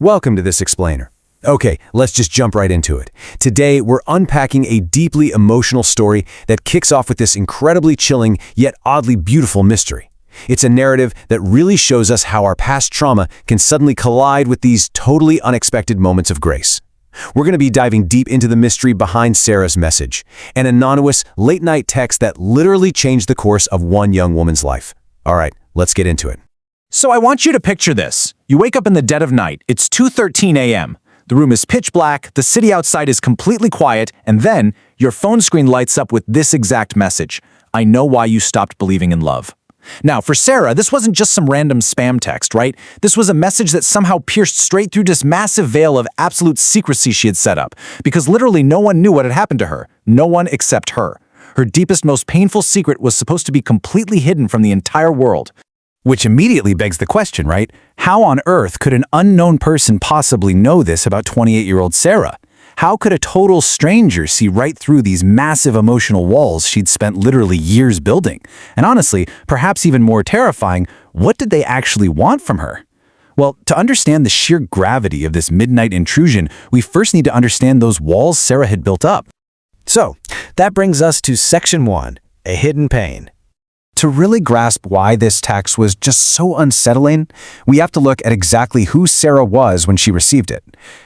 Welcome to this explainer. Okay, let's just jump right into it. Today, we're unpacking a deeply emotional story that kicks off with this incredibly chilling yet oddly beautiful mystery. It's a narrative that really shows us how our past trauma can suddenly collide with these totally unexpected moments of grace. We're going to be diving deep into the mystery behind Sarah's message, an anonymous late-night text that literally changed the course of one young woman's life. All right, let's get into it. So I want you to picture this. You wake up in the dead of night. It's 2:13 a.m. The room is pitch black, the city outside is completely quiet, and then your phone screen lights up with this exact message. I know why you stopped believing in love. Now, for Sarah, this wasn't just some random spam text, right? This was a message that somehow pierced straight through this massive veil of absolute secrecy she had set up, because literally no one knew what had happened to her. No one except her. Her deepest, most painful secret was supposed to be completely hidden from the entire world. Which immediately begs the question, right? How on earth could an unknown person possibly know this about 28-year-old Sarah? How could a total stranger see right through these massive emotional walls she'd spent literally years building? And honestly, perhaps even more terrifying, what did they actually want from her? Well, to understand the sheer gravity of this midnight intrusion, we first need to understand those walls Sarah had built up. So, that brings us to Section 1, a hidden pain. To really grasp why this text was just so unsettling, we have to look at exactly who Sarah was when she received it.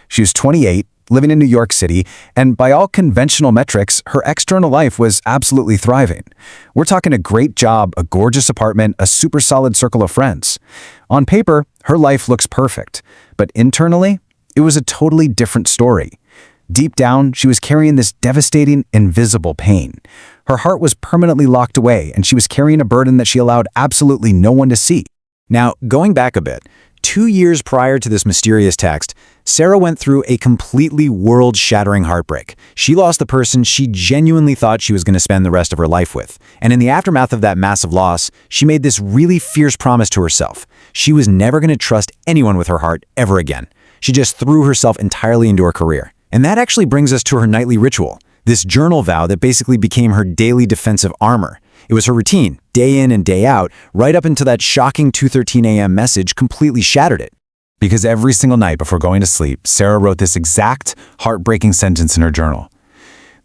She was 28, living in New York City, and by all conventional metrics, her external life was absolutely thriving. We're talking a great job, a gorgeous apartment, a super solid circle of friends. On paper, her life looks perfect, but internally, it was a totally different story. Deep down, she was carrying this devastating, invisible pain. Her heart was permanently locked away, and she was carrying a burden that she allowed absolutely no one to see. Now, going back a bit, 2 years prior to this mysterious text, Sarah went through a completely world-shattering heartbreak. She lost the person she genuinely thought she was going to spend the rest of her life with. And in the aftermath of that massive loss, she made this really fierce promise to herself. She was never going to trust anyone with her heart ever again. She just threw herself entirely into her career. And that actually brings us to her nightly ritual, this journal vow that basically became her daily defensive armor. It was her routine, day in and day out, right up until that shocking 2:13 a.m. message completely shattered it. Because every single night before going to sleep, Sarah wrote this exact heartbreaking sentence in her journal.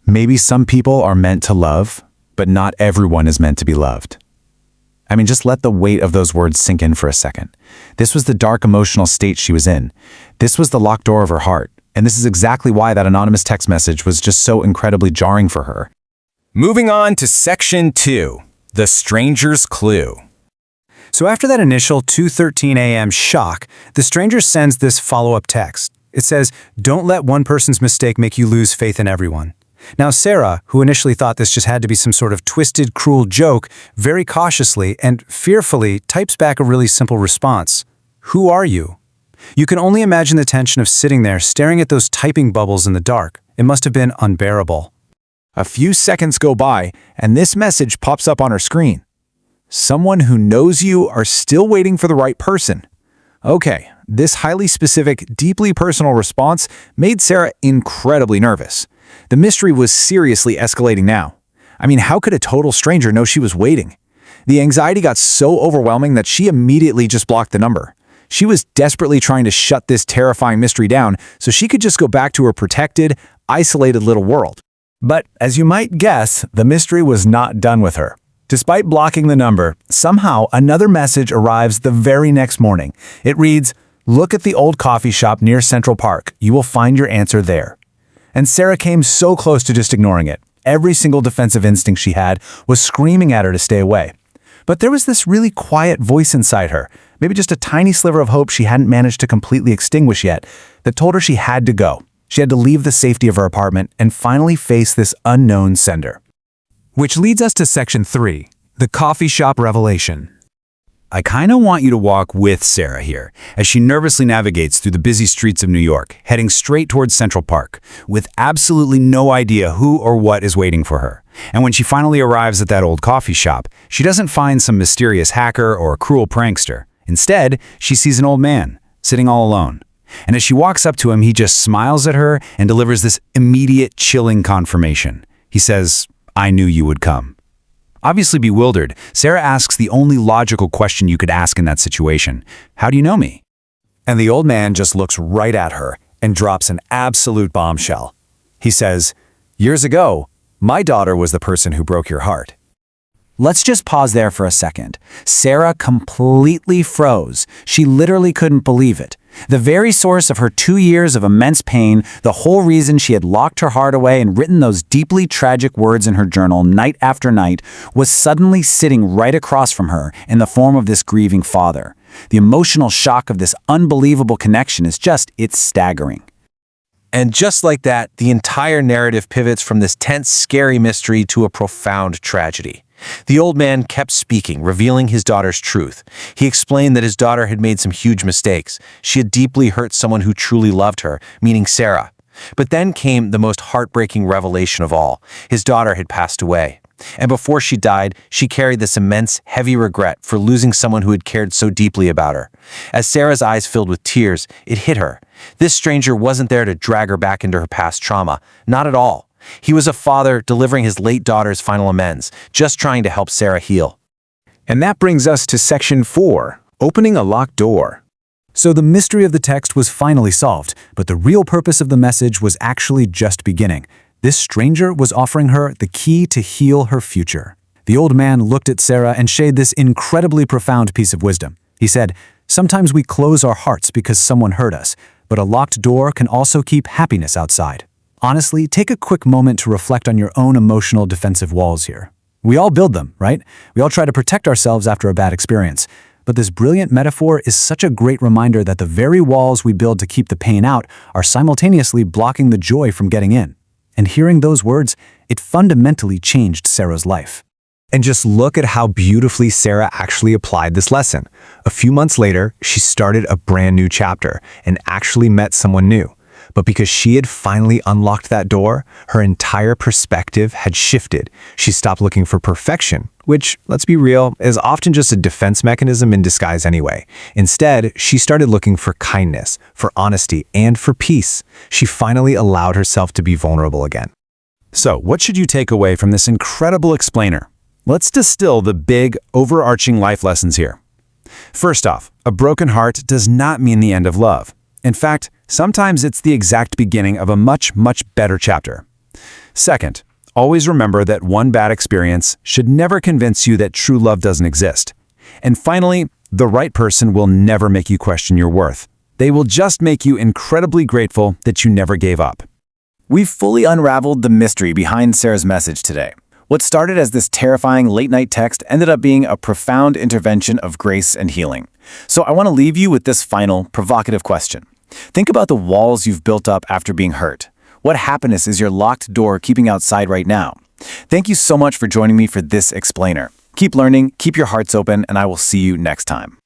Maybe some people are meant to love, but not everyone is meant to be loved. I mean, just let the weight of those words sink in for a second. This was the dark emotional state she was in. This was the locked door of her heart. And this is exactly why that anonymous text message was just so incredibly jarring for her. Moving on to Section 2, The Stranger's Clue. So after that initial 2:13 a.m. shock, the stranger sends this follow-up text. It says, "Don't let one person's mistake make you lose faith in everyone." Now Sarah, who initially thought this just had to be some sort of twisted, cruel joke, very cautiously and fearfully types back a really simple response. "Who are you?" You can only imagine the tension of sitting there staring at those typing bubbles in the dark. It must have been unbearable. A few seconds go by, and this message pops up on her screen. Someone who knows you are still waiting for the right person. Okay, this highly specific, deeply personal response made Sarah incredibly nervous. The mystery was seriously escalating now. I mean, how could a total stranger know she was waiting? The anxiety got so overwhelming that she immediately just blocked the number. She was desperately trying to shut this terrifying mystery down so she could just go back to her protected, isolated little world. But as you might guess, the mystery was not done with her. Despite blocking the number, somehow another message arrives the very next morning. It reads, "Look at the old coffee shop near Central Park. You will find your answer there." And Sarah came so close to just ignoring it. Every single defensive instinct she had was screaming at her to stay away. But there was this really quiet voice inside her, maybe just a tiny sliver of hope she hadn't managed to completely extinguish yet, that told her she had to go. She had to leave the safety of her apartment and finally face this unknown sender. Which leads us to Section 3, the coffee shop revelation. I kind of want you to walk with Sarah here as she nervously navigates through the busy streets of New York, heading straight towards Central Park, with absolutely no idea who or what is waiting for her. And when she finally arrives at that old coffee shop, she doesn't find some mysterious hacker or cruel prankster. Instead, she sees an old man, sitting all alone. And as she walks up to him, he just smiles at her and delivers this immediate, chilling confirmation. He says, "I knew you would come." Obviously bewildered, Sarah asks the only logical question you could ask in that situation. "How do you know me?" And the old man just looks right at her and drops an absolute bombshell. He says, "Years ago, my daughter was the person who broke your heart." Let's just pause there for a second. Sarah completely froze. She literally couldn't believe it. The very source of her 2 years of immense pain, the whole reason she had locked her heart away and written those deeply tragic words in her journal night after night, was suddenly sitting right across from her in the form of this grieving father. The emotional shock of this unbelievable connection it's staggering. And just like that, the entire narrative pivots from this tense, scary mystery to a profound tragedy. The old man kept speaking, revealing his daughter's truth. He explained that his daughter had made some huge mistakes. She had deeply hurt someone who truly loved her, meaning Sarah. But then came the most heartbreaking revelation of all. His daughter had passed away. And before she died, she carried this immense, heavy regret for losing someone who had cared so deeply about her. As Sarah's eyes filled with tears, it hit her. This stranger wasn't there to drag her back into her past trauma. Not at all. He was a father delivering his late daughter's final amends, just trying to help Sarah heal. And that brings us to section 4, opening a locked door. So the mystery of the text was finally solved, but the real purpose of the message was actually just beginning. This stranger was offering her the key to heal her future. The old man looked at Sarah and shared this incredibly profound piece of wisdom. He said, "Sometimes we close our hearts because someone hurt us, but a locked door can also keep happiness outside." Honestly, take a quick moment to reflect on your own emotional defensive walls here. We all build them, right? We all try to protect ourselves after a bad experience. But this brilliant metaphor is such a great reminder that the very walls we build to keep the pain out are simultaneously blocking the joy from getting in. And hearing those words, it fundamentally changed Sarah's life. And just look at how beautifully Sarah actually applied this lesson. A few months later, she started a brand new chapter and actually met someone new. But because she had finally unlocked that door, her entire perspective had shifted. She stopped looking for perfection, which, let's be real, is often just a defense mechanism in disguise anyway. Instead, she started looking for kindness, for honesty, and for peace. She finally allowed herself to be vulnerable again. So, what should you take away from this incredible explainer? Let's distill the big, overarching life lessons here. First off, a broken heart does not mean the end of love. In fact, sometimes it's the exact beginning of a much, much better chapter. Second, always remember that one bad experience should never convince you that true love doesn't exist. And finally, the right person will never make you question your worth. They will just make you incredibly grateful that you never gave up. We've fully unraveled the mystery behind Sarah's message today. What started as this terrifying late-night text ended up being a profound intervention of grace and healing. So I want to leave you with this final, provocative question. Think about the walls you've built up after being hurt. What happiness is your locked door keeping outside right now? Thank you so much for joining me for this explainer. Keep learning, keep your hearts open, and I will see you next time.